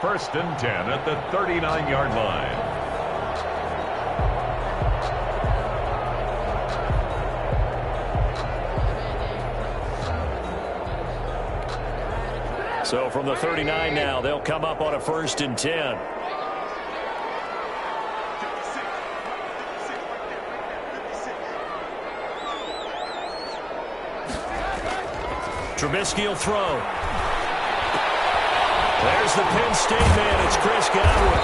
First and 10 at the 39-yard line. So from the 39 now, they'll come up on a first and 10. Trubisky will throw. There's the Penn State man. It's Chris Godwin.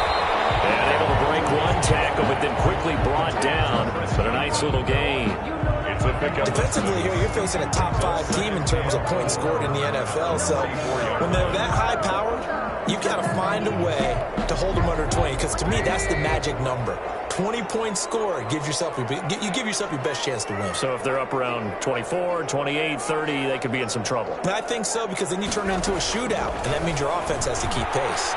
And able to break one tackle, but then quickly brought down. But a nice little gain. It's a pickup. Defensively here, you're facing a top 5 team in terms of points scored in the NFL. So when they're that high powered, you got to find a way to hold them under 20. Because to me, that's the magic number. 20 points scored, you give yourself your best chance to win. So if they're up around 24, 28, 30, they could be in some trouble. I think so, because then you turn it into a shootout, and that means your offense has to keep pace.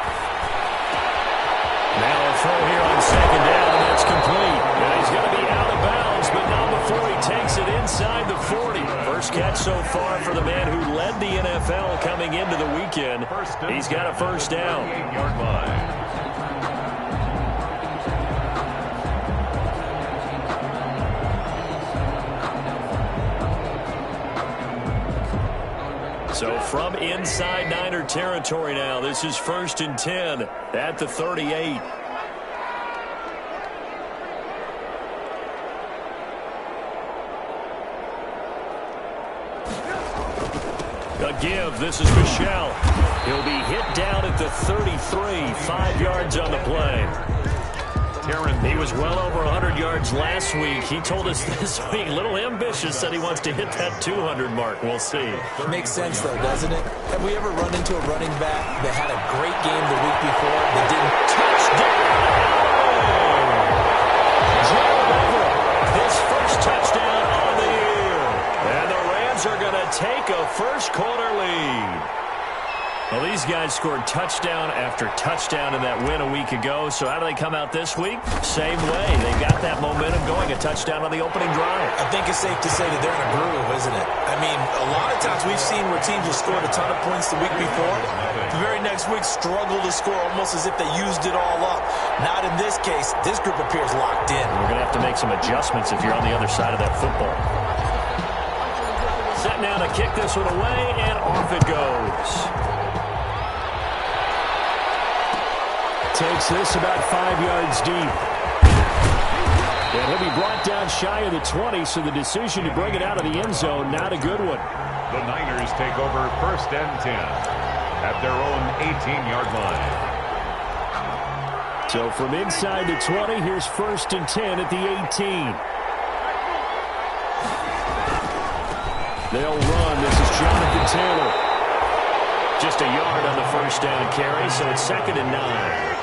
Now a throw here on second down, and that's complete. And he's going to be out of bounds, but not before he takes it inside the 40. First catch so far for the man who led the NFL coming into the weekend. He's got a first down. 38-yard line. So from inside Niner territory now, this is first and 10 at the 38. A give. This is Michel. He'll be hit down at the 33, 5 yards on the play. He was well over 100 yards last week. He told us this week, a little ambitious, said he wants to hit that 200 mark. We'll see. It makes sense, though, doesn't it? Have we ever run into a running back that had a great game the week before that didn't? Touchdown! Joe Everett, his first touchdown on the year. And the Rams are going to take a first-quarter lead. Well, these guys scored touchdown after touchdown in that win a week ago. So how do they come out this week? Same way. They got that momentum going, a touchdown on the opening drive. I think it's safe to say that they're in a groove, isn't it? I mean, a lot of times we've seen where teams have scored a ton of points the week before. The very next week struggle to score almost as if they used it all up. Not in this case. This group appears locked in. We're going to have to make some adjustments if you're on the other side of that football. Set now to kick this one away, and off it goes. Takes this about 5 yards deep. And he'll be brought down shy of the 20, so the decision to bring it out of the end zone, not a good one. The Niners take over first and 10 at their own 18-yard line. So from inside the 20, here's first and 10 at the 18. They'll run. This is Jonathan Taylor. Just a yard on the first down carry, so it's second and 9.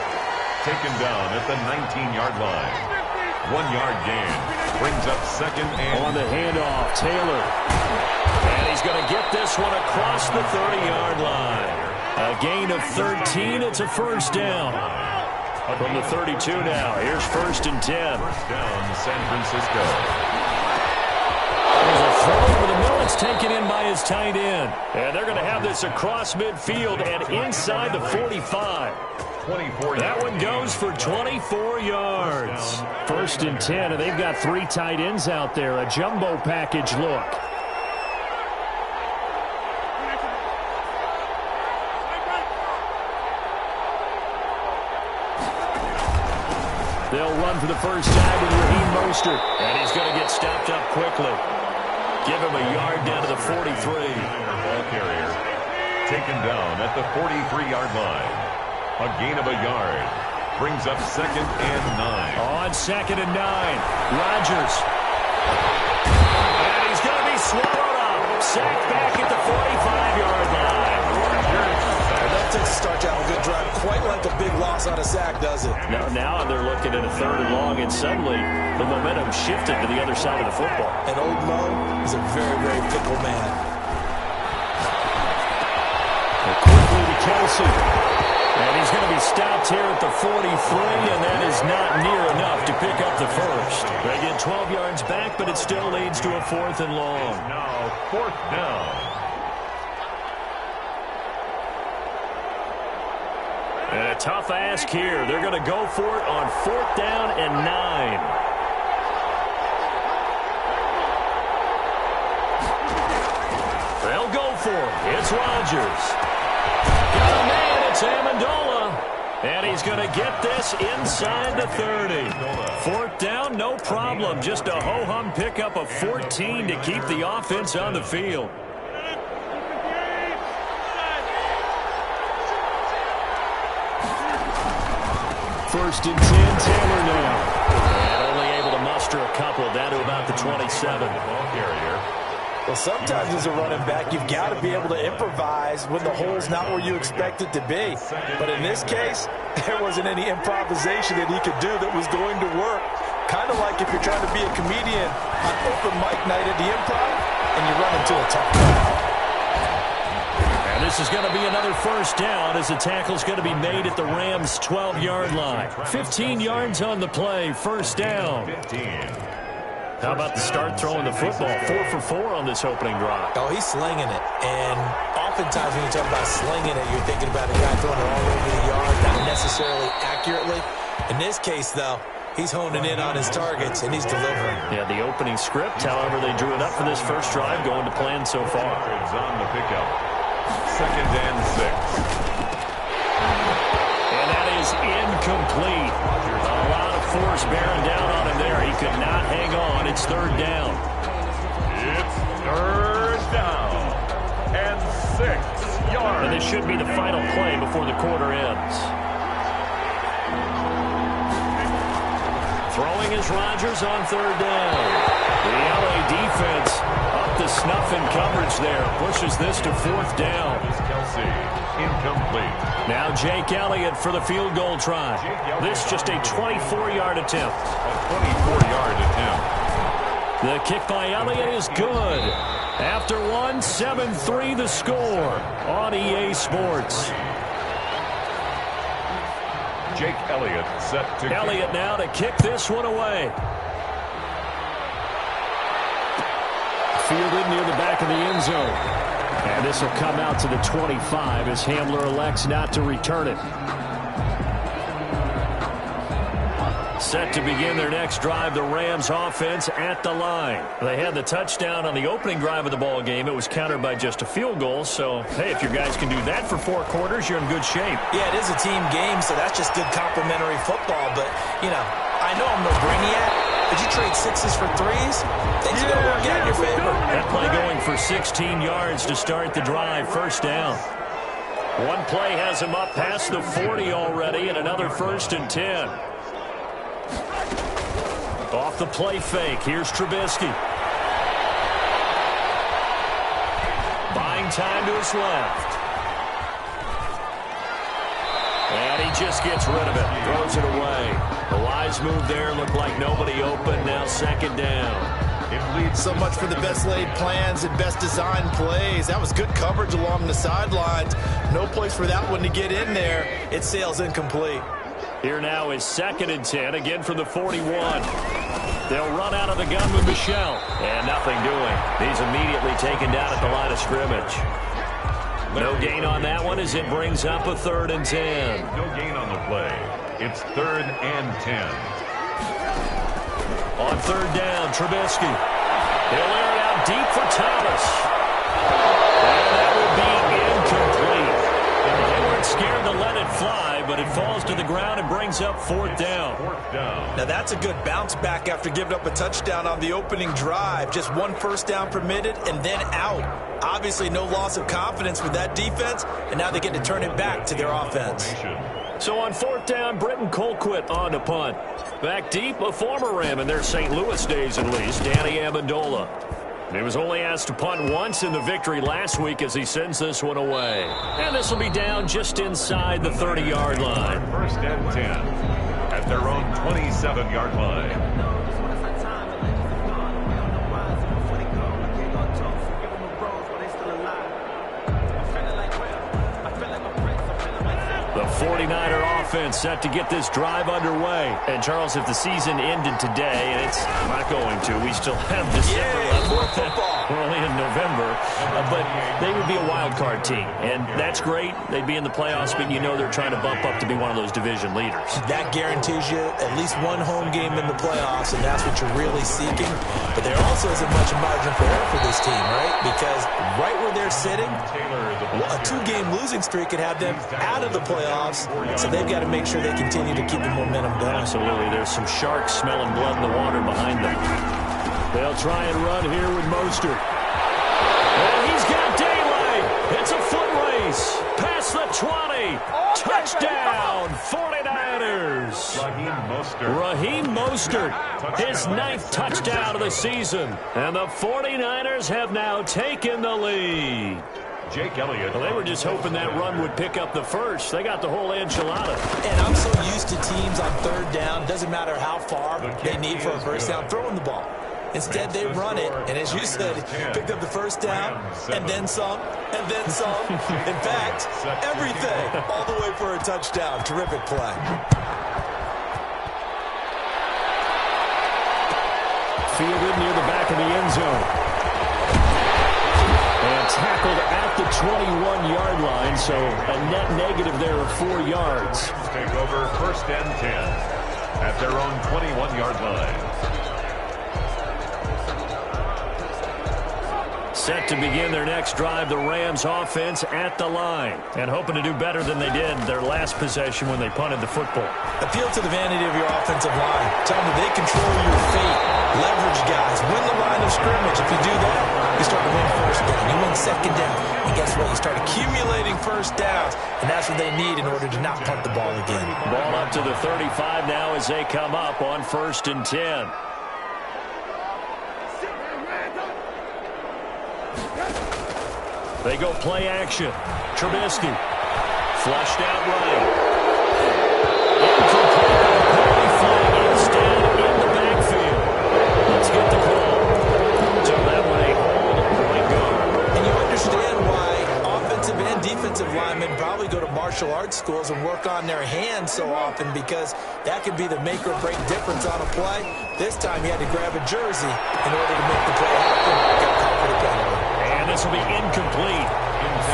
Taken down at the 19-yard line. 1 yard gain. Brings up second and... On the handoff, Taylor. And he's going to get this one across the 30-yard line. A gain of 13. It's a first down. From the 32 now. Here's first and 10. First down, San Francisco. There's a throw over the middle. It's taken in by his tight end. And they're going to have this across midfield and inside the 45. 24 that one goes for 24 yards. First and 10, and they've got 3 tight ends out there. A jumbo package look. They'll run for the first time with Raheem Mostert. And he's going to get stopped up quickly. Give him a yard down to the 43. Ball carrier taken down at the 43-yard line. A gain of a yard. Brings up second and 9. On second and 9. Rodgers. And he's going to be swallowed up. Sacked back at the 45-yard line. And that takes a start to have a good drive. Quite like a big loss on a sack, does it? No, now they're looking at a third and long, and suddenly the momentum shifted to the other side of the football. And old Mo is a very, very fickle man. And quickly to Kelsey. And he's going to be stopped here at the 43, and that is not near enough to pick up the first. They get 12 yards back, but it still leads to a 4th and long. Now 4th down. And a tough ask here. They're going to go for it on 4th down and 9. They'll go for it. It's Rodgers. Got a man. It's Amendola. And he's going to get this inside the 30. 4th down, no problem. Just a ho-hum pickup of 14 to keep the offense on the field. First and 10, Taylor now. And only able to muster a couple down to about the 27. Ball carrier. Well, sometimes as a running back, you've got to be able to improvise when the hole's not where you expect it to be. But in this case, there wasn't any improvisation that he could do that was going to work. Kind of like if you're trying to be a comedian on open mic night at the Improv and you run into a tough crowd. And this is going to be another first down as the tackle's going to be made at the Rams' 12-yard line. 15 yards on the play, first down. 15. How about the start throwing the football? 4 for 4 on this opening drive. Oh, he's slinging it. And oftentimes when you talk about slinging it, you're thinking about a guy throwing it all over the yard, not necessarily accurately. In this case, though, he's honing in on his targets, and he's delivering. Yeah, the opening script, however, they drew it up for this first drive, going to plan so far. It's on the pickup. 2nd and 6. And that is incomplete. A lot of force bearing down on him there. He could not hang on. It's 3rd down. It's 3rd down and 6 yards. And this should be the final play before the quarter ends. Throwing is Rodgers on 3rd down. The LA defense up to snuff in coverage there. Pushes this to 4th down. Kelsey, incomplete. Now Jake Elliott for the field goal try. This just a 24-yard attempt. A 24-yard attempt. The kick by Elliott is good. After one, 7-3 the score on EA Sports. Jake Elliott set to Elliott now to kick this one away. Fielded near the back of the end zone. And this will come out to the 25 as Hamler elects not to return it. Set to begin their next drive, the Rams offense at the line. They had the touchdown on the opening drive of the ball game. It was countered by just a field goal. So, hey, if your guys can do that for 4 quarters, you're in good shape. Yeah, it is a team game, so that's just good complimentary football. But, you know, I know I'm no brainiac. But you trade 6s for 3s, things are going to work out in your favor. That play going for 16 yards to start the drive, first down. One play has him up past the 40 already, and another 1st and 10. Off the play fake, here's Trubisky. Buying time to his left. And he just gets rid of it, throws it away. The wise move there, looked like nobody open, now 2nd down. It leads so much for the best laid plans and best designed plays. That was good coverage along the sidelines. No place for that one to get in there. It sails incomplete. Here now is 2nd and 10, again from the 41. They'll run out of the gun with Michel. And nothing doing. He's immediately taken down at the line of scrimmage. No gain on that one as it brings up a 3rd and 10. No gain on the play. It's 3rd and 10. On 3rd down, Trubisky. He'll air it out deep for Thomas. And that will be incomplete. They weren't scared to let it fly, but it falls to the ground and brings up 4th down. 4th down. Now that's a good bounce back after giving up a touchdown on the opening drive. Just 1 first down permitted and then out. Obviously no loss of confidence with that defense, and now they get to turn it back to their offense. So on 4th down, Britton Colquitt on to punt. Back deep, a former Ram in their St. Louis days at least, Danny Amendola. He was only asked to punt once in the victory last week as he sends this one away. And this will be down just inside the 30-yard line. 1st and 10 at their own 27-yard line. The 49er offense set to get this drive underway. And, Charles, if the season ended today, and it's not going to, we still have December left. More football. We're only in November, but they would be a wild card team, and that's great. They'd be in the playoffs, but you know they're trying to bump up to be one of those division leaders. That guarantees you at least one home game in the playoffs, and that's what you're really seeking. But there also isn't much margin for error for this team, right? Because right where they're sitting, a 2-game losing streak could have them out of the playoffs, so they've got to make sure they continue to keep the momentum going. Absolutely. There's some sharks smelling blood in the water behind them. They'll try and run here with Mostert. And he's got daylight. It's a foot race. Past the 20. Touchdown, 49ers. Raheem Mostert, his 9th touchdown of the season. And the 49ers have now taken the lead. Jake Elliott. Well, they were just hoping that run would pick up the first. They got the whole enchilada. And I'm so used to teams on 3rd down, doesn't matter how far they need for a first down, throwing the ball. Instead, they run it, and as you said, picked up the first down, and then some, and then some. In fact, everything, all the way for a touchdown. Terrific play. Fielded near the back of the end zone. And tackled at the 21-yard line, so a net negative there of 4 yards. Take over 1st and 10 at their own 21-yard line. Set to begin their next drive, the Rams offense at the line. And hoping to do better than they did their last possession when they punted the football. Appeal to the vanity of your offensive line. Tell them they control your fate. Leverage guys. Win the line of scrimmage. If you do that, you start to win first down. You win second down. And guess what? You start accumulating first downs. And that's what they need in order to not punt the ball again. Ball up to the 35 now as they come up on 1st and 10. They go play action. Trubisky. Flushed out right. Incomplete. Flag instead in the backfield. Let's get the call. So that way, hold point go. And you understand why offensive and defensive linemen probably go to martial arts schools and work on their hands so often, because that could be the make or break difference on a play. This time he had to grab a jersey in order to make the play happen. Got caught for the penalty. And this will be incomplete.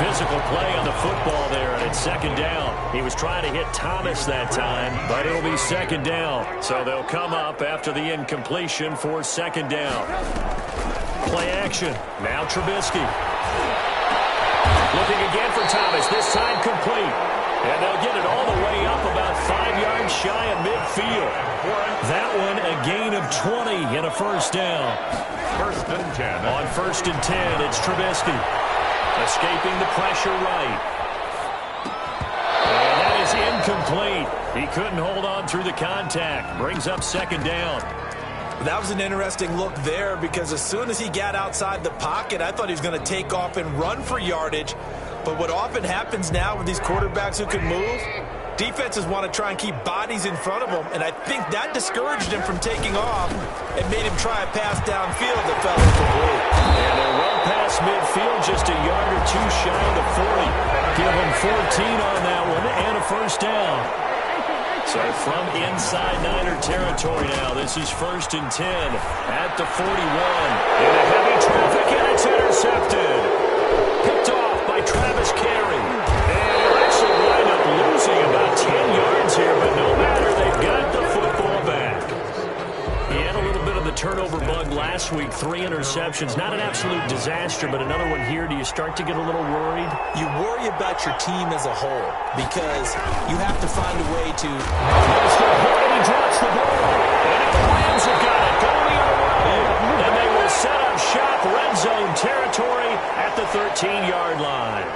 Physical play on the football there, and it's 2nd down. He was trying to hit Thomas that time, but it'll be 2nd down. So they'll come up after the incompletion for 2nd down. Play action. Now Trubisky. Looking again for Thomas, this time complete. And they'll get it all the way up about 5 yards shy of midfield. That one a gain of 20 and a first down. 1st and 10. On 1st and 10, it's Trubisky. Escaping the pressure right. And that is incomplete. He couldn't hold on through the contact. Brings up 2nd down. That was an interesting look there, because as soon as he got outside the pocket, I thought he was going to take off and run for yardage. But what often happens now with these quarterbacks who can move, defenses want to try and keep bodies in front of them, and I think that discouraged him from taking off and made him try a pass downfield that fell incomplete. And they're well past midfield, just a yard or two shy of the 40. Give them 14 on that one and a first down. So from inside Niner territory now, this is 1st and 10 at the 41. In a heavy traffic, and it's intercepted. Picked off by Travis Carey. And he'll actually wind up losing about 10 yards here, but no matter, they've got the football back. He had a little bit of the turnover bug last week, 3 interceptions. Not an absolute disaster, but another one here. Do you start to get a little worried? You worry about your team as a whole, because you have to find a way to... He drops the ball, and the Rams have got it going the other way. And they will set up shop, red zone territory at the 13-yard line.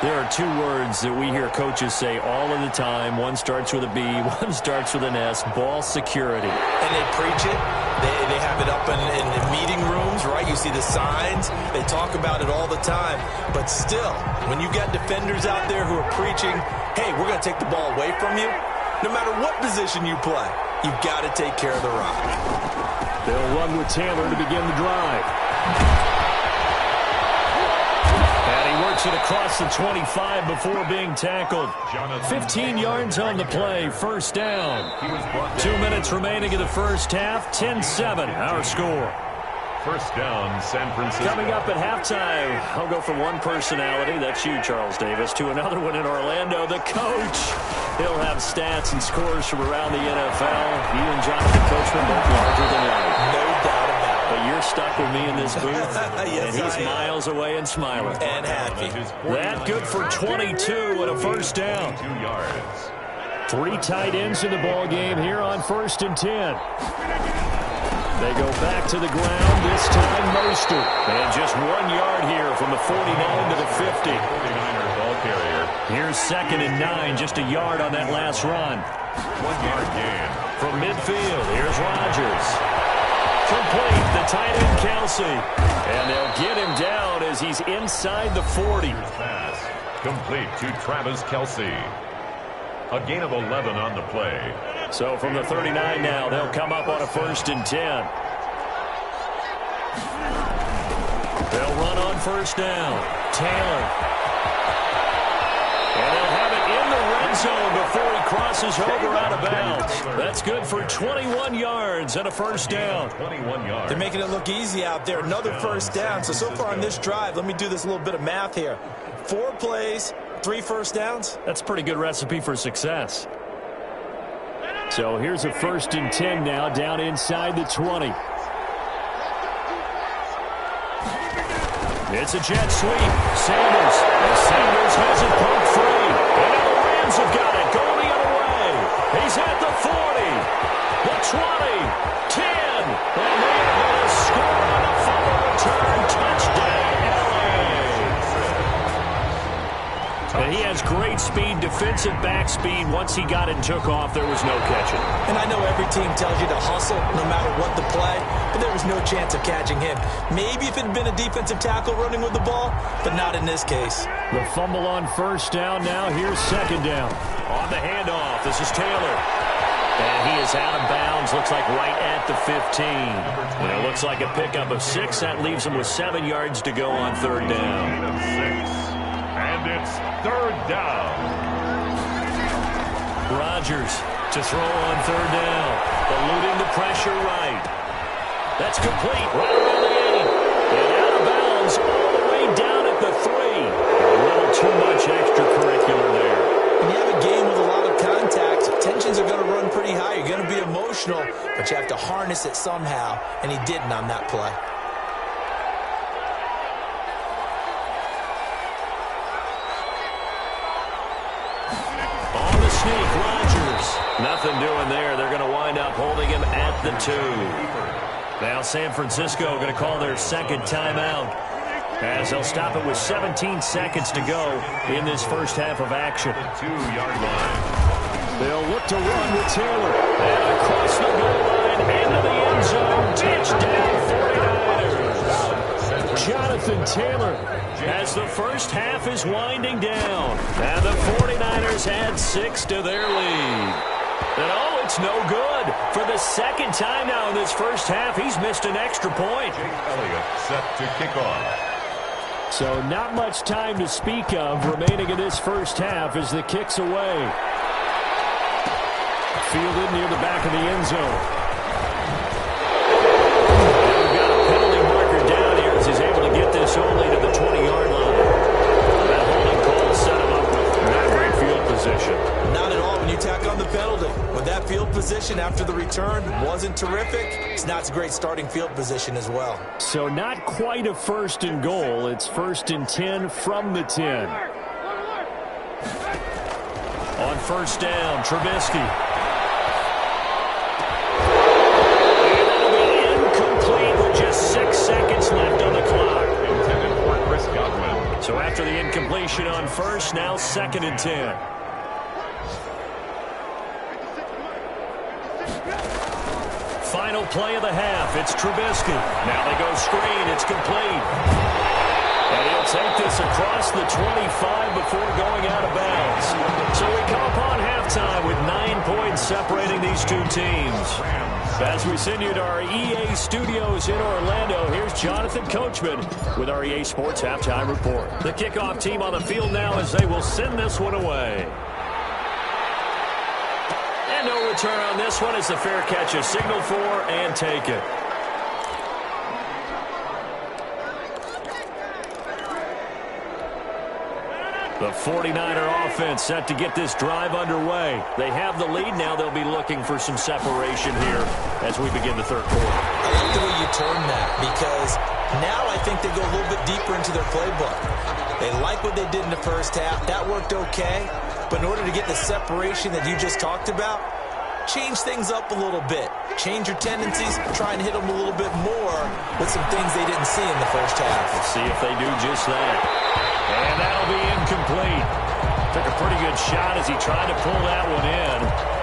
There are 2 words that we hear coaches say all of the time. One starts with a B, one starts with an S, ball security. And they preach it. They have it up in the meeting rooms, right? You see the signs. They talk about it all the time. But still, when you got defenders out there who are preaching, hey, we're going to take the ball away from you, no matter what position you play, you've got to take care of the rock. They'll run with Taylor to begin the drive. Works it across the 25 before being tackled. 15 yards on the play, first down. 2 minutes remaining in the first half, 10-7, our score. First down, San Francisco. Coming up at halftime, I'll go from one personality, that's you, Charles Davis, to another one in Orlando, the coach. He'll have stats and scores from around the NFL. You and Jonathan Coachman both larger than life. No doubt about it. But you're stuck with me in this booth, Yes, and he's miles away and smiling. And happy. That good for 22 and a first down. 2 yards. 3 tight ends in the ball game here on 1st and 10. They go back to the ground, this time Mostert. And just 1 yard here from the 49 to the 50. 49er ball carrier. Here's 2nd and 9, just a yard on that last run. 1 yard gain. From midfield, here's Rodgers. Complete, the tight end Kelsey. And they'll get him down as he's inside the 40. Pass. Complete to Travis Kelce. A gain of 11 on the play. So from the 39 now, they'll come up on a 1st and 10. They'll run on 1st down. Taylor. And they'll have it in the red zone before he crosses over out of bounds. That's good for 21 yards and a 1st down. 21 yards. They're making it look easy out there. Another 1st down. So far on this drive, let me do this little bit of math here. 4 plays, 3 first downs. That's a pretty good recipe for success. So here's a 1st and 10 now, down inside the 20. It's a jet sweep. Sanders. And Sanders has it poked free. And now the Rams have got it. Going the other way. He's at the 40. The 20. 10. And they are going to score on a fumble return. Touchdown, LA. And he has great speed, defensive back speed. Once he got it and took off, there was no catching. And I know every team tells you to hustle no matter what the play, but there was no chance of catching him. Maybe if it had been a defensive tackle running with the ball, but not in this case. The fumble on 1st down now. Here's 2nd down. On the handoff, this is Taylor. And he is out of bounds, looks like right at the 15. And it looks like a pickup of 6. That leaves him with 7 yards to go on 3rd down. 6. And it's 3rd down. Rodgers to throw on 3rd down. Eluding the pressure right. That's complete. Right around the 8. And out of bounds all the way down at the 3. A little too much extracurricular there. When you have a game with a lot of contact, tensions are going to run pretty high. You're going to be emotional, but you have to harness it somehow, and he didn't on that play. On the sneak, Rodgers. Nothing doing there. They're going to wind up holding him at the 2. Now San Francisco going to call their 2nd timeout, as they'll stop it with 17 seconds to go in this first half of action. 2-yard line. They'll look to run with Taylor. And across the goal line into the end zone. Touchdown 49ers. Jonathan Taylor as the first half is winding down. And the 49ers add 6 to their lead. And oh, it's no good. For the 2nd time now in this first half, he's missed an extra point. Jake Elliott set to kick off. So not much time to speak of remaining in this first half as the kick's away. Fielded near the back of the end zone. And we've got a penalty marker down here as he's able to get this only to the 20-yard line. That holding call set him up with not great field position. Not at all when you tack on the penalty. With that field position after the return wasn't terrific, it's not a great starting field position as well. So not quite a 1st and goal. It's 1st and 10 from the 10. On 1st down, Trubisky. And that'll be incomplete with just 6 seconds left on the clock. Intended for Chris Godwin. So after the incompletion on 1st, now 2nd and 10. Final play of the half. It's Trubisky. Now they go screen. It's complete. And he'll take this across the 25 before going out of bounds. So we come upon halftime with 9 points separating these two teams. As we send you to our EA studios in Orlando, here's Jonathan Coachman with our EA Sports Halftime Report. The kickoff team on the field now as they will send this one away. And no return on this one as the fair catch is signaled for and taken. The 49er offense set to get this drive underway. They have the lead. Now they'll be looking for some separation here as we begin the third quarter. I like the way you turn that, because now I think they go a little bit deeper into their playbook. They like what they did in the first half. That worked okay. But in order to get the separation that you just talked about, change things up a little bit. Change your tendencies, try and hit them a little bit more with some things they didn't see in the first half. Let's see if they do just that. And that'll be incomplete. Took a pretty good shot as he tried to pull that one in.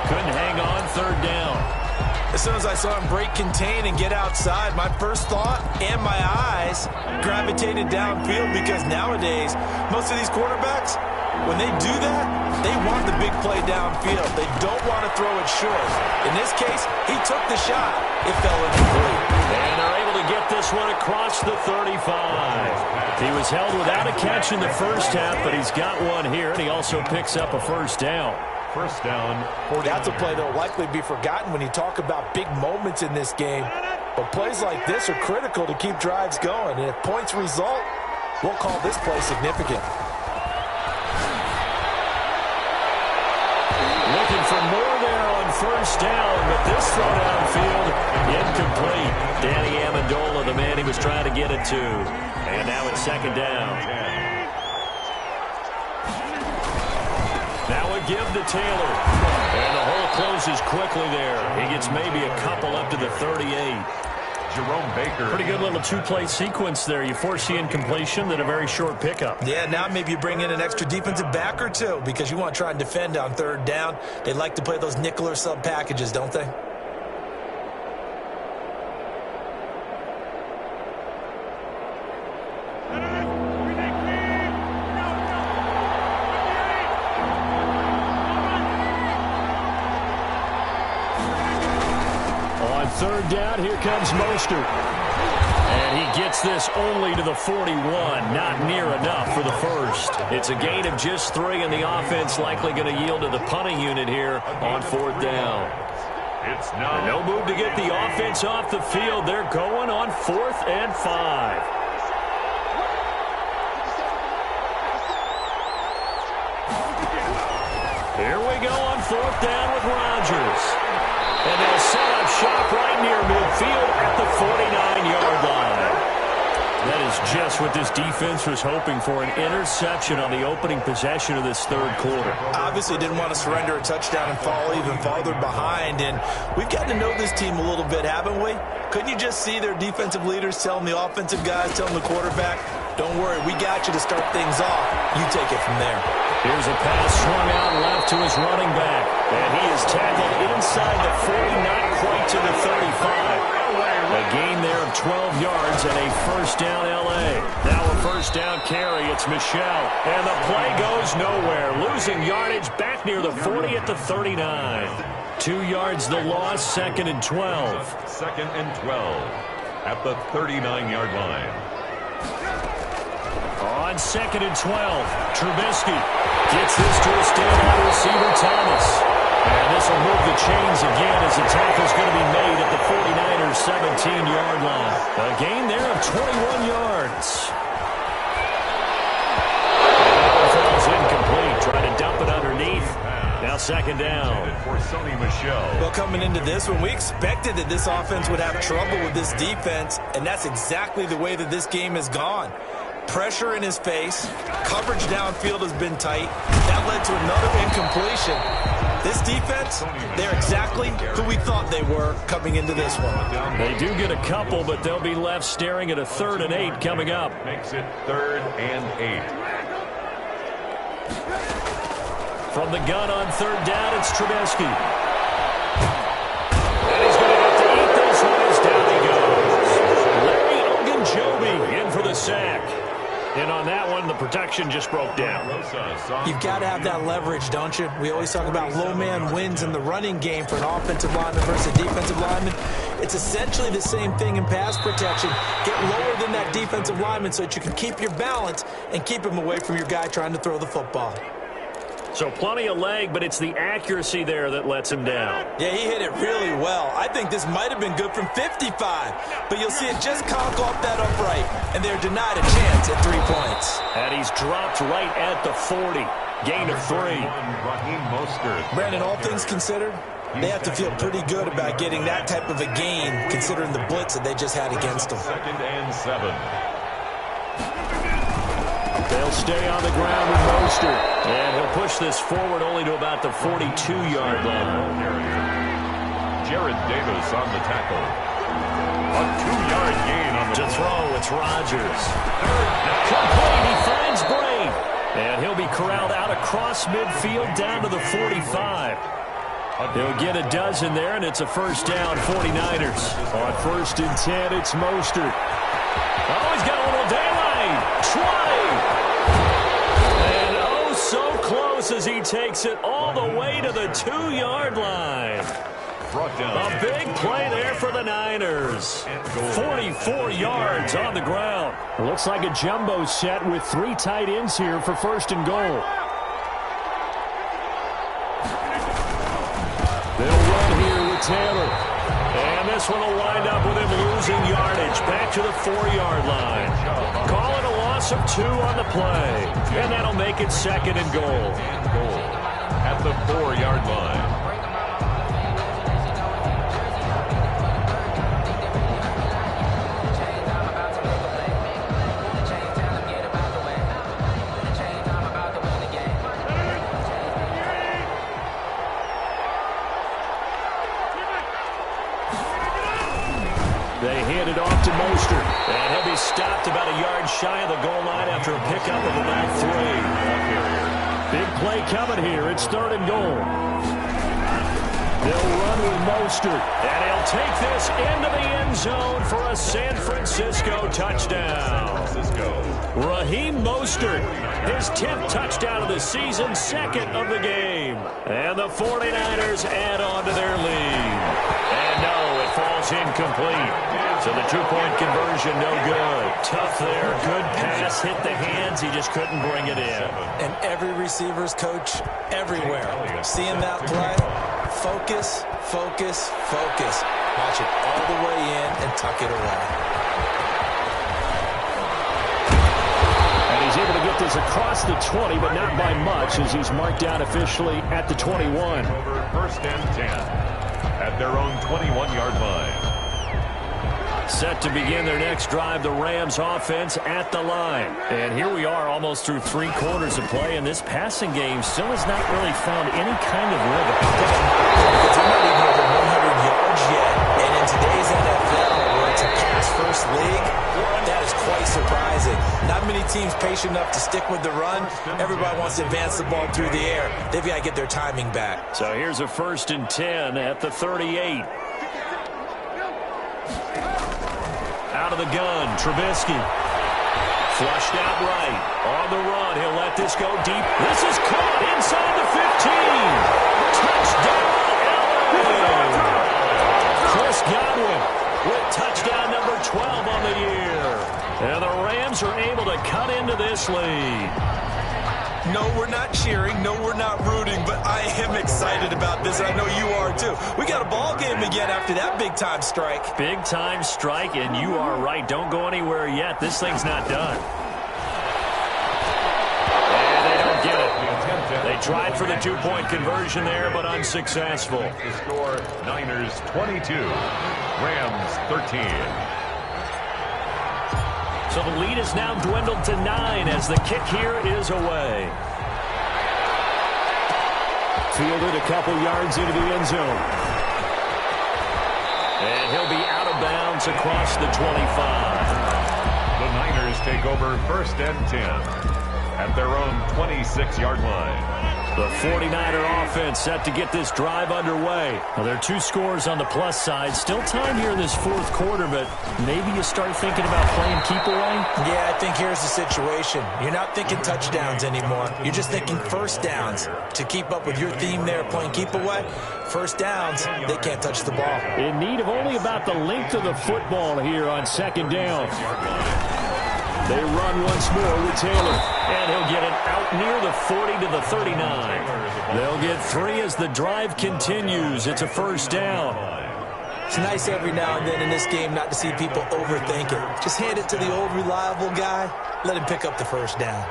Couldn't hang on third down. As soon as I saw him break contain and get outside, my first thought and my eyes gravitated downfield, because nowadays, most of these quarterbacks, when they do that, they want the big play downfield. They don't want to throw it short. In this case, he took the shot. It fell incomplete. And they're able to get this one across the 35. He was held without a catch in the first half, but he's got one here, and he also picks up a first down. First down, 49. That's a play that will likely be forgotten when you talk about big moments in this game. But plays like this are critical to keep drives going. And if points result, we'll call this play significant. Looking for more there on first down, but this throw downfield, incomplete. Danny Amendola, the man he was trying to get it to. And now it's second down. Now a give to Taylor. And the hole closes quickly there. He gets maybe a couple up to the 38. Jerome Baker. Pretty good little two-play sequence there. You force the incompletion, then a very short pickup. Yeah, now maybe you bring in an extra defensive back or two, because you want to try and defend on third down. They like to play those nickel or sub packages, don't they? Third down, here comes Mostert. And he gets this only to the 41. Not near enough for the first. It's a gain of just 3, and the offense likely going to yield to the punting unit here on fourth down. It's now no move to get the offense off the field. They're going on 4th and 5. Here we go on 4th down with Rodgers. And they'll set up shop right near midfield at the 49-yard line. That is just what this defense was hoping for, an interception on the opening possession of this third quarter. Obviously didn't want to surrender a touchdown and fall even farther behind. And we've gotten to know this team a little bit, haven't we? Couldn't you just see their defensive leaders telling the offensive guys, telling the quarterback, don't worry, we got you to start things off. You take it from there. Here's a pass swung out left to his running back. And he is tackled inside the 40, not quite to the 35. A gain there of 12 yards and a first down L.A. Now a first down carry. It's Michel. And the play goes nowhere. Losing yardage back near the 40 at the 39. 2 yards the loss, 2nd and 12. 2nd and 12 at the 39-yard line. On 2nd and 12, Trubisky gets this to a standout receiver, Thomas. And this will move the chains again as the tackle's going to be made at the 49ers' 17-yard line. A gain there of 21 yards. And falls incomplete. Trying to dump it underneath. Now second down. For Sony Michel. Well, coming into this one, we expected that this offense would have trouble with this defense, and that's exactly the way that this game has gone. Pressure in his face. Coverage downfield has been tight. That led to another incompletion. This defense, they're exactly who we thought they were coming into this one. They do get a couple, but they'll be left staring at a 3rd and 8 coming up. Makes it 3rd and 8. From the gun on 3rd down, it's Trubisky. And he's going to have to eat this one as down he goes. Larry Ogunjobi in for the sack. And on that one, the protection just broke down. You've got to have that leverage, don't you? We always talk about low man wins in the running game for an offensive lineman versus a defensive lineman. It's essentially the same thing in pass protection. Get lower than that defensive lineman so that you can keep your balance and keep him away from your guy trying to throw the football. So plenty of leg, but it's the accuracy there that lets him down. Yeah, he hit it really well. I think this might have been good from 55, but you'll see it just conk off that upright, and they're denied a chance at 3 points. And he's dropped right at the 40. Gain of 3. Raheem Mostert. Brandon, all things considered, they have to feel pretty good about getting that type of a gain, considering the blitz that they just had against them. 2nd and 7. They'll stay on the ground with Mostert. And he'll push this forward only to about the 42-yard line. Jared Davis on the tackle. A 2-yard gain on the to throw. It's Rodgers. Complete. He finds Brave. And he'll be corralled out across midfield down to the 45. He'll get a dozen there, and it's a first down, 49ers. On 1st and 10, it's Mostert. Oh, he's got a little daylight. Try. And oh, so close as he takes it all the way to the 2-yard line. brought down. A big play there for the Niners. 44 yards on the ground. It looks like a jumbo set with 3 tight ends here for 1st and goal. They'll run here with Taylor. And this one will wind up with him losing yardage back to the 4-yard line. Call it a loss of 2 on the play. And that'll make it 2nd and goal. At the 4-yard line. They hand it off to Mostert. And he'll be stopped about a yard shy of the goal line after a pickup of about 3. Big play coming here. It's 3rd and goal. They'll run with Mostert. And he'll take this into the end zone for a San Francisco touchdown. Raheem Mostert, his 10th touchdown of the season, 2nd of the game. And the 49ers add on to their lead. And no, it falls incomplete. So the 2-point conversion, no good. Tough there, good pass, hit the hands, he just couldn't bring it in. And every receiver's coach everywhere. Seeing that play, focus, focus, focus. Watch it all the way in and tuck it away. And he's able to get this across the 20, but not by much, as he's marked down officially at the 21. Over 1st and 10 at their own 21-yard line. Set to begin their next drive, the Rams offense at the line. And here we are almost through 3 quarters of play, and this passing game still has not really found any kind of rhythm. It's not even over 100 yards yet. And in today's NFL, where it's a pass-first league, that is quite surprising. Not many teams patient enough to stick with the run. Everybody wants to advance the ball through the air. They've got to get their timing back. So here's a 1st and 10 at the 38. Out of the gun, Trubisky. Flushed out right. On the run, he'll let this go deep. This is caught inside the 15. Touchdown, LA! Chris Godwin with touchdown number 12 on the year. And the Rams are able to cut into this lead. No, we're not cheering. No, we're not rooting. But I am excited about this, and I know you are too. We got a ball game again after that big-time strike. Big-time strike, and you are right. Don't go anywhere yet. This thing's not done. And they don't get it. They tried for the 2-point conversion there, but unsuccessful. The score, Niners 22, Rams 13. So the lead is now dwindled to 9 as the kick here is away. Fielded a couple yards into the end zone. And he'll be out of bounds across the 25. The Niners take over 1st and 10 at their own 26-yard line. The 49er offense set to get this drive underway. Well, there are 2 scores on the plus side. Still time here in this 4th quarter, but maybe you start thinking about playing keep away? Yeah, I think here's the situation. You're not thinking touchdowns anymore. You're just thinking 1st downs. To keep up with your theme there, playing keep away, 1st downs, they can't touch the ball. In need of only about the length of the football here on 2nd down. They run once more with Taylor. And he'll get it out near the 40 to the 39. They'll get 3 as the drive continues. It's a first down. It's nice every now and then in this game not to see people overthink it. Just hand it to the old reliable guy. Let him pick up the first down.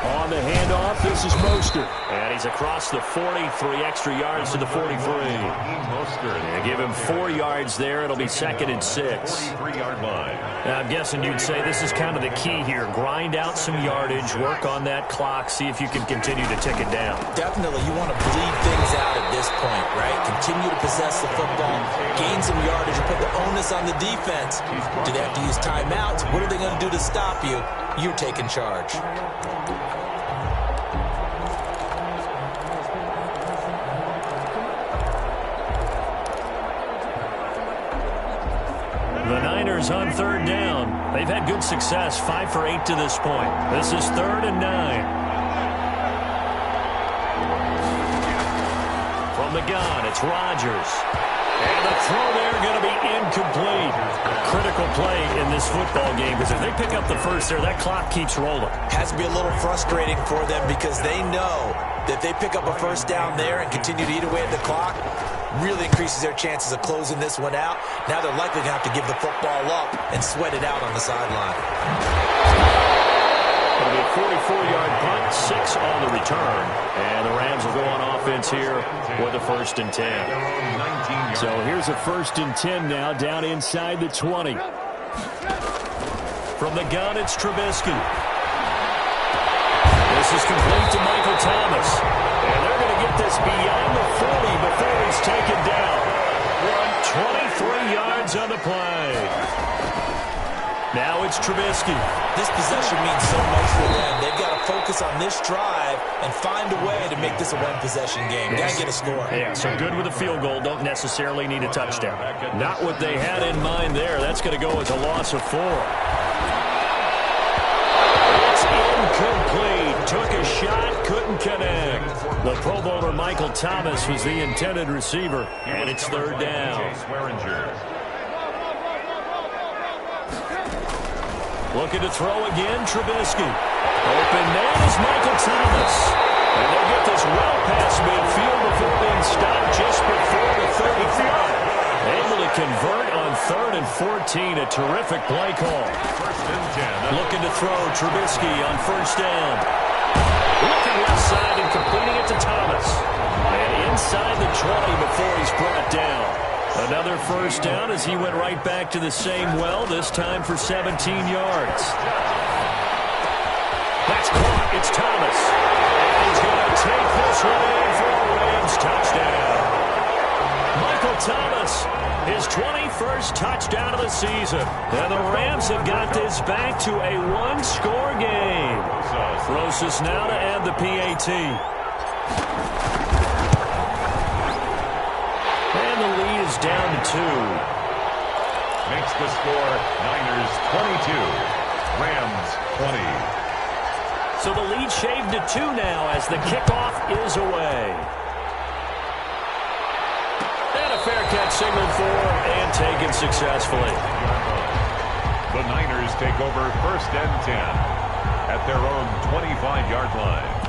On the handoff, this is Mostert. And he's across the 40, 3 extra yards to the 43. And give him 4 yards there. It'll be 2nd and 6. Now, I'm guessing you'd say this is kind of the key here. Grind out some yardage, work on that clock, see if you can continue to tick it down. Definitely, you want to bleed things out at this point, right? Continue to possess the football, gain some yardage, and put the onus on the defense. Do they have to use timeouts? What are they going to do to stop you? You're taking charge. The Niners on 3rd down. They've had good success, 5 for 8 to this point. This is 3rd and 9. From the gun, it's Rodgers. And the throw there going to be incomplete. Critical play in this football game because if they pick up the first there, that clock keeps rolling. Has to be a little frustrating for them because they know that if they pick up a first down there and continue to eat away at the clock, really increases their chances of closing this one out. Now they're likely going to have to give the football up and sweat it out on the sideline. It'll be a 44-yard punt, 6 on the return. And the Rams will go on offense here with a 1st and 10. So here's a 1st and 10 now, down inside the 20. From the gun, it's Trubisky. This is complete to Michael Thomas. And they're going to get this beyond the 40 before he's taken down. 23 yards on the play. Now it's Trubisky. This possession means so much for them. They've got to focus on this drive and find a way to make this a one-possession game. Got to get a score. Yeah, so good with a field goal. Don't necessarily need a touchdown. Not what they had in mind there. That's going to go as a loss of 4. It's incomplete. Took a shot, couldn't connect. The Pro Bowler Michael Thomas was the intended receiver, and it's 3rd down. Looking to throw again, Trubisky. Open man is Michael Thomas. And they'll get this well past midfield before being stopped just before the 35. Able to convert on 3rd and 14. A terrific play call. 1st and 10. Looking to throw Trubisky on 1st down. Looking left side and completing it to Thomas. And inside the 20 before he's brought down. Another 1st down as he went right back to the same well, this time for 17 yards. That's caught. It's Thomas. And he's going to take this one in for a Rams touchdown. Michael Thomas, his 21st touchdown of the season. And the Rams have got this back to a 1-score game. Rosas now to add the PAT. And the lead is down to 2. Makes the score Niners 22, Rams 20. So the lead shaved to 2 now as the kickoff is away. And a fair catch signaled for and taken successfully. The Niners take over 1st and 10 at their own 25-yard line.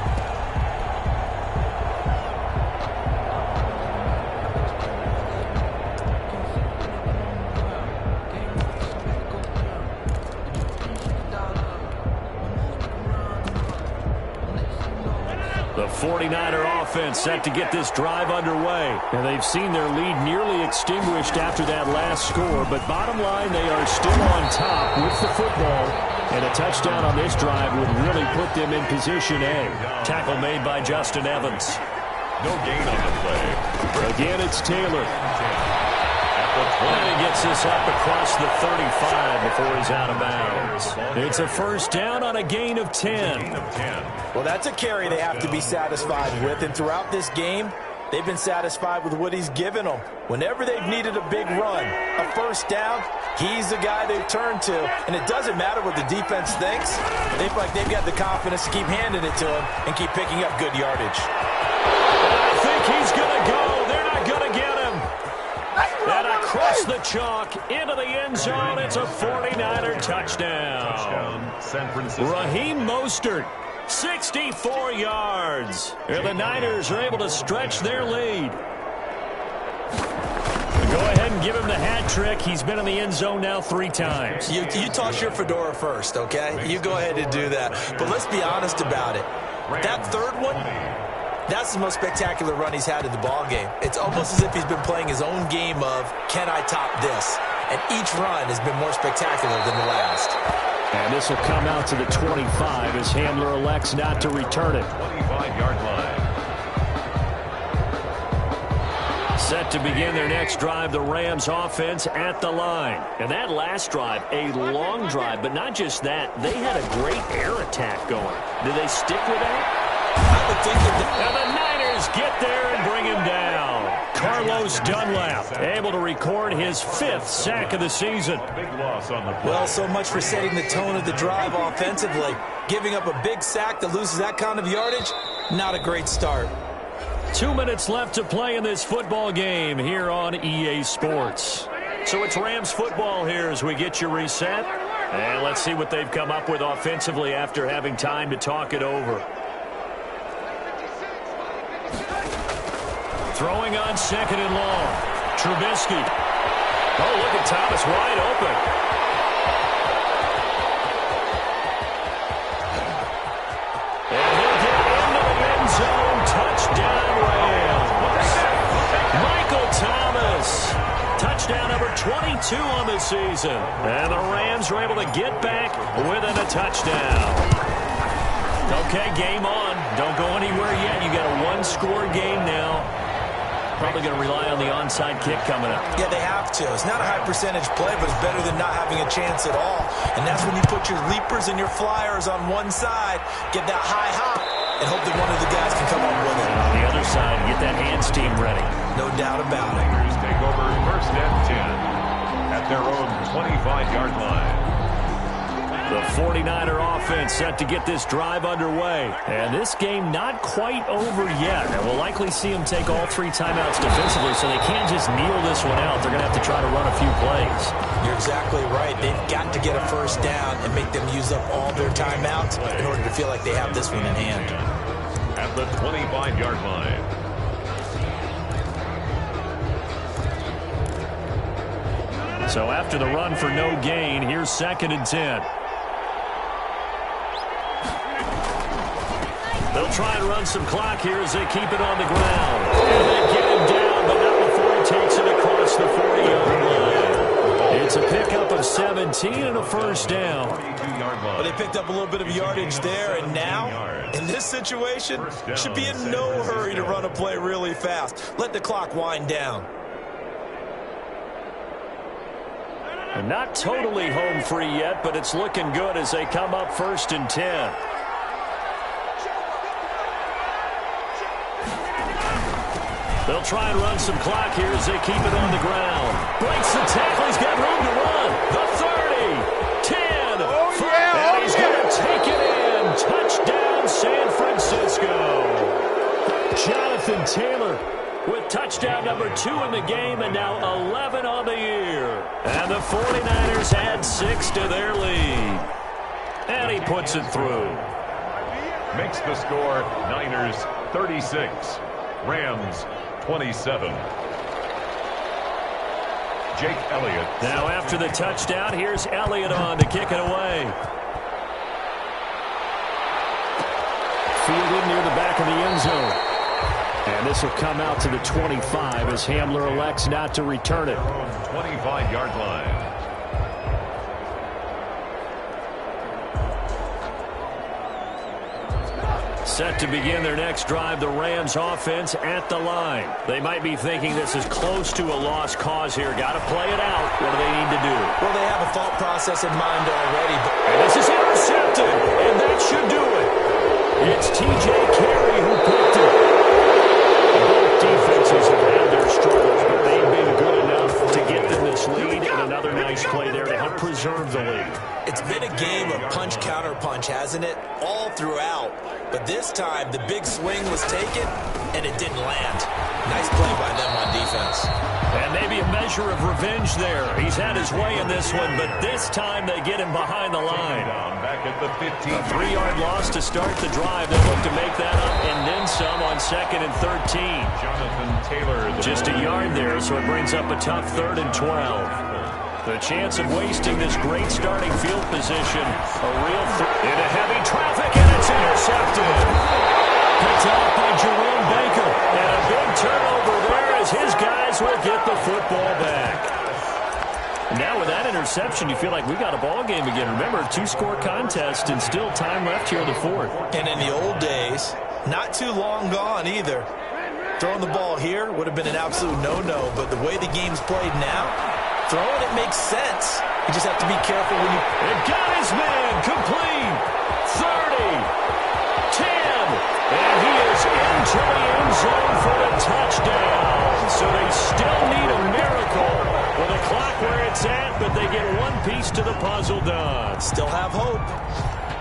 The 49er offense set to get this drive underway. And they've seen their lead nearly extinguished after that last score. But bottom line, they are still on top with the football. And a touchdown on this drive would really put them in position A. Tackle made by Justin Evans. No gain on the play. Again, it's Taylor. And he gets this up across the 35 before he's out of bounds. It's a 1st down on a gain of 10. Well, that's a carry they have to be satisfied with. And throughout this game, they've been satisfied with what he's given them. Whenever they've needed a big run, a 1st down, he's the guy they've turned to. And it doesn't matter what the defense thinks. They feel like they've got the confidence to keep handing it to him and keep picking up good yardage. I think he's going to go. They're not going to get him. And across Hits the chalk into the end zone. It's a 49er touchdown. San Francisco. Raheem Mostert, 64 yards. And the Niners are able to stretch their lead. Go ahead and give him the hat trick. He's been in the end zone now 3 times. You toss your fedora first, okay? You go ahead and do that. But let's be honest about it. That third one, that's the most spectacular run he's had in the ballgame. It's almost as if he's been playing his own game of, can I top this? And each run has been more spectacular than the last. And this will come out to the 25 as Hamler elects not to return it. 25-yard line. Set to begin their next drive, the Rams offense at the line. And that last drive, a long drive, but not just that. They had a great air attack going. Do they stick with that? I would think that and the Niners get there and bring him down. Carlos Dunlap able to record his 5th sack of the season. Big loss on the play. Well, so much for setting the tone of the drive offensively. Giving up a big sack that loses that kind of yardage, not a great start. 2 minutes left to play in this football game here on EA Sports. So it's Rams football here as we get you reset. And let's see what they've come up with offensively after having time to talk it over. Throwing on 2nd and long. Trubisky. Oh, look at Thomas wide open. And he'll get into the end zone. Touchdown Rams. Michael Thomas. Touchdown number 22 on the season. And the Rams are able to get back within a touchdown. Okay, game on. Don't go anywhere yet. You got a 1-score game now. Probably going to rely on the onside kick coming up. Yeah, they have to. It's not a high percentage play, but it's better than not having a chance at all. And that's when you put your leapers and your flyers on one side, get that high hop, and hope that one of the guys can come up with it. On the other side, get that hands team ready. No doubt about it. Niners take over 1st and 10 at their own 25-yard line. The 49er offense set to get this drive underway. And this game not quite over yet. And we'll likely see them take all 3 timeouts defensively, so they can't just kneel this one out. They're going to have to try to run a few plays. You're exactly right. They've got to get a first down and make them use up all their timeouts in order to feel like they have this one in hand. At the 25-yard line. So after the run for no gain, here's 2nd and 10. They'll try and run some clock here as they keep it on the ground. And they get him down, but not before he takes it across the 40-yard line. It's a pickup of 17 and a first down. But they picked up a little bit of yardage there, and now, in this situation, should be in no hurry to run a play really fast. Let the clock wind down. And not totally home free yet, but it's looking good as they come up 1st and 10. They'll try and run some clock here as they keep it on the ground. Breaks the tackle. He's got room to run. The 30, 10, 5, and he's going to take it in. Touchdown, San Francisco. Jonathan Taylor with touchdown number 2 in the game and now 11 on the year. And the 49ers add 6 to their lead. And he puts it through. Makes the score Niners 36, Rams 27. Jake Elliott. Now after the touchdown, here's Elliott on to kick it away. Fielded near the back of the end zone. And this will come out to the 25 as Hamler elects not to return it. 25-yard line. Set to begin their next drive, the Rams offense at the line. They might be thinking this is close to a lost cause here. Got to play it out. What do they need to do? Well, they have a thought process in mind already. And this is intercepted, and that should do it. It's T.J. Carey who picked it. Both defenses have had their struggles, but they've been good enough to get them this lead, and another nice play there to help preserve the lead. It's been a game of punch-counter-punch, hasn't it? All throughout. But this time, the big swing was taken, and it didn't land. Nice play by them on defense. And maybe a measure of revenge there. He's had his way in this one, but this time they get him behind the line. Back at the 15. A 3-yard loss to start the drive. They'll look to make that up and then some on 2nd and 13. Jonathan Taylor. Just a yard there, so it brings up a tough 3rd and 12. The chance of wasting this great starting field position. A real into heavy traffic, and it's intercepted. Picked off by Jerome Baker. And a big turnover there as his guys will get the football back. Now with that interception, you feel like we got a ball game again. Remember, 2-score contest and still time left here in the 4th. And in the old days, not too long gone either. Throwing the ball here would have been an absolute no-no, but the way the game's played now, throwing it makes sense. You just have to be careful when you... It got his man complete. 30, 10, and he is into the end zone for the touchdown. So they still need a miracle with the clock where it's at, but they get one piece to the puzzle done. Still have hope.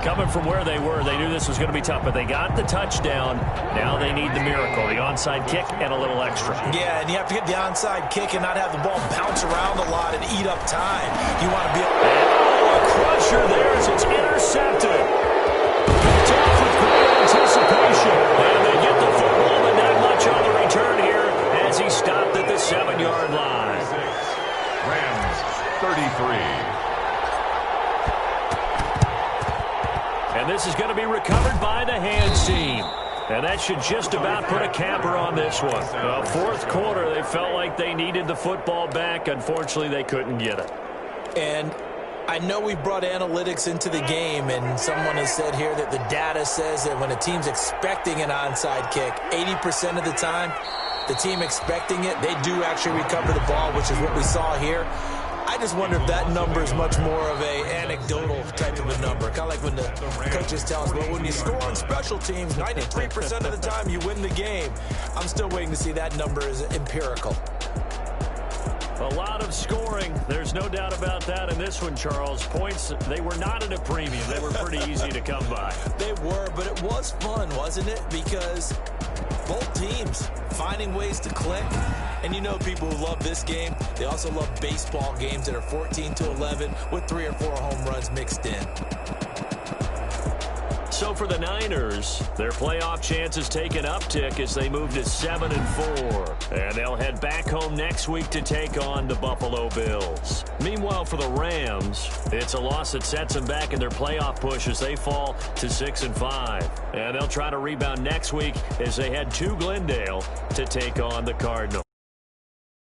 Coming from where they were, they knew this was going to be tough, but they got the touchdown. Now they need the miracle, the onside kick and a little extra. Yeah, and you have to get the onside kick and not have the ball bounce around a lot and eat up time. You want to be... Oh, a crusher there as it's intercepted. Picked off with great anticipation. And they get the football, but not much on the return here as he stopped at the 7-yard line. Rams 33. And this is going to be recovered by the hands team. And that should just about put a capper on this one. Fourth quarter, they felt like they needed the football back. Unfortunately, they couldn't get it. And I know we brought analytics into the game, and someone has said here that the data says that when a team's expecting an onside kick, 80% of the time, the team expecting it, they do actually recover the ball, which is what we saw here. I just wonder if that number is much more of a anecdotal type of a number. Kind of like when the coaches tell us, well, when you score on special teams, 93% of the time you win the game. I'm still waiting to see that number is empirical. A lot of scoring. There's no doubt about that in this one, Charles. Points, they were not at a premium. They were pretty easy to come by. They were, but it was fun, wasn't it? Because both teams finding ways to click. And you know people who love this game, they also love baseball games that are 14-11 with 3 or 4 home runs mixed in. So for the Niners, their playoff chances take an uptick as they move to 7-4. And they'll head back home next week to take on the Buffalo Bills. Meanwhile, for the Rams, it's a loss that sets them back in their playoff push as they fall to 6-5. And they'll try to rebound next week as they head to Glendale to take on the Cardinals.